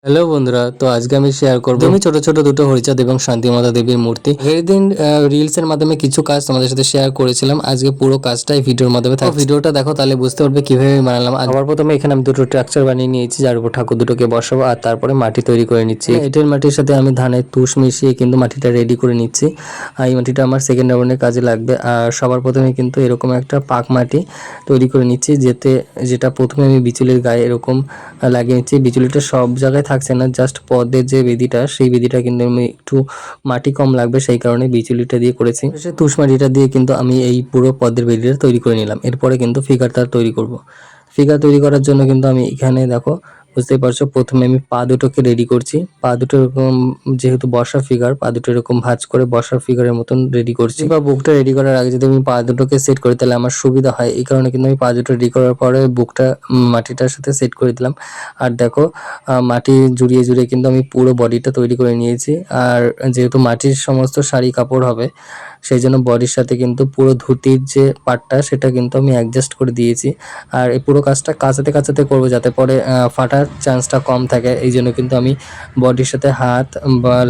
Hello বন্ধুরা, তো আজকে আমি শেয়ার করবো একদমই ছোট ছোট দুটো হরিচাঁদ এবং শান্তিমাতা দেবীর মূর্তি। এর দিন রিলসের মাধ্যমে কিছু কাজ তোমাদের সাথে শেয়ার করেছিলাম। আজকে পুরো কাজটাই ভিডিওর মাধ্যমে থাকছে। ভিডিওটা দেখো, তাহলে বুঝতে পারবে কিভাবে বানালাম। সবার প্রথমে এখানে আমি দুটো স্ট্রাকচার বানিয়ে নিয়েছি, যার উপর ঠাকুর দুটোকে বসাবো, আর তারপরে মাটি তৈরি করে নিচ্ছি। এঁটেল মাটির সাথে আমি ধানের তুষ মিশিয়ে কিন্তু মাটিটা রেডি করে নিচ্ছি। আর এই মাটিটা আমার সেকেন্ড রাউন্ডের কাজে লাগবে। আর সবার প্রথমে কিন্তু এরকম একটা পাক মাটি তৈরি করে নিচ্ছি, যেটা প্রথমে আমি বিচুলির গায়ে এরকম লাগিয়ে নিচ্ছি। বিচুলিটা সব জায়গায় থাকছে না, জাস্ট পদ্মের যে বেদিটা, সেই বেদিটা কিন্তু আমি একটু মাটি কম লাগবে, সেই কারণে বিচুলিটা দিয়ে করেছি। সে তুষ মাটিটা দিয়ে কিন্তু আমি এই পুরো পদ্মের বেদিটা তৈরি করে নিলাম। এরপরে কিন্তু ফিগারটা তৈরি করব। ফিগার তৈরি করার জন্য কিন্তু আমি এখানে দেখো, বুঝতেই পারছো, প্রথমে আমি পা দুটোকে রেডি করছি। পা দুটো এরকম, যেহেতু বসা ফিগার, পা দুটো এরকম ভাঁজ করে বসার ফিগারের মতন রেডি করছি। বা বুকটা রেডি করার আগে যদি আমি পা দুটোকে সেট করি, তাহলে আমার সুবিধা হয়। এই কারণে কিন্তু আমি পা দুটো রেডি করার পরে বুকটা মাটিটার সাথে সেট করে দিলাম। আর দেখো, মাটি জুড়িয়ে জুড়িয়ে কিন্তু আমি পুরো বডিটা তৈরি করে নিয়েছি। আর যেহেতু মাটির সমস্ত শাড়ি কাপড় হবে, সেই জন্য বডির সাথে কিন্তু পুরো ধুতির যে পার্টটা, সেটা কিন্তু আমি অ্যাডজাস্ট করে দিয়েছি। আর এই পুরো কাজটা কাঁচাতে কাঁচাতে করবো, যাতে পরে ফাটার চান্সটা কম থাকে। এই জন্য কিন্তু আমি বডির সাথে হাত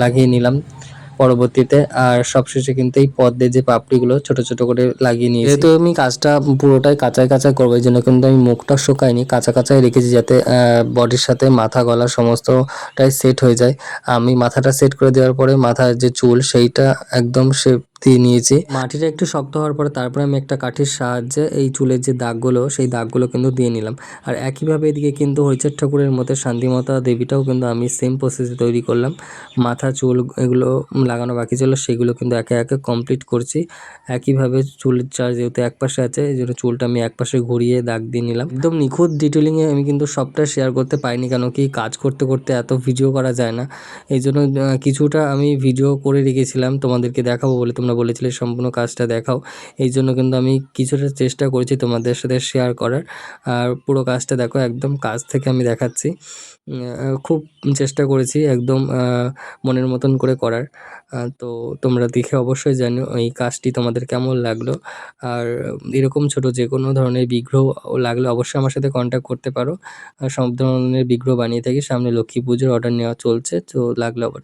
লাগিয়ে নিলাম পরবর্তীতে। আর সবশেষে কিন্তু এই পদ্মের যে পাপড়িগুলো ছোট ছোট করে লাগিয়ে নিয়েছি। যেহেতু আমি কাজটা পুরোটাই কাঁচায় কাঁচায় করবো, এই জন্য কিন্তু আমি মুখটা শুকাইনি, কাঁচা কাঁচাই রেখেছি, যাতে বডির সাথে মাথা গলা সমস্তটাই সেট হয়ে যায়। আমি মাথাটা সেট করে দেওয়ার পরে মাথার যে চুল, সেইটা একদম শেপ দিয়ে নিয়েছি। মাটিটা একটু শক্ত হওয়ার পরে তারপরে আমি একটা কাঠির সাহায্যে এই চুলের যে দাগগুলো, সেই দাগগুলো কিন্তু দিয়ে নিলাম। আর একইভাবে এদিকে কিন্তু হরিচাঁদ ঠাকুরের মতো শান্তিমাতা দেবীটাও কিন্তু আমি সেম প্রসেসে তৈরি করলাম। মাথা চুল এগুলো লাগানো বাকি ছিল, সেগুলো কিন্তু একে একে কমপ্লিট করছি। একইভাবে চুলের চার যেহেতু এক পাশে আছে, এই জন্য চুলটা আমি এক পাশে ঘুরিয়ে দাগ দিয়ে নিলাম। একদম নিখুঁত ডিটেলিংয়ে আমি কিন্তু সবটা শেয়ার করতে পারিনি, কেন কি কাজ করতে করতে এত ভিডিও করা যায় না। এই জন্য কিছুটা আমি ভিডিও করে রেখেছিলাম তোমাদেরকে দেখাবো বলে, তোমরা বলেছিলে সম্পূর্ণ কাজটা দেখাও। এই জন্য কিন্তু আমি কিছুটা চেষ্টা করেছি তোমাদের সাথে শেয়ার করার। আর পুরো কাজটা দেখো, একদম কাজ থেকে আমি দেখাচ্ছি। খুব চেষ্টা করেছি একদম মনের মতন করে করার। তো তোমরা দেখে অবশ্যই জানিও এই কাজটি তোমাদের কেমন লাগলো। আর এরকম ছোট যে কোনো ধরনের বিগ্রহ লাগলে অবশ্যই আমার সাথে কন্ট্যাক্ট করতে পারো। সব ধরনের বিগ্রহ বানিয়ে থাকি। সামনে লক্ষ্মী পুজোর অর্ডার নেওয়া চলছে, তো লাগলে আবার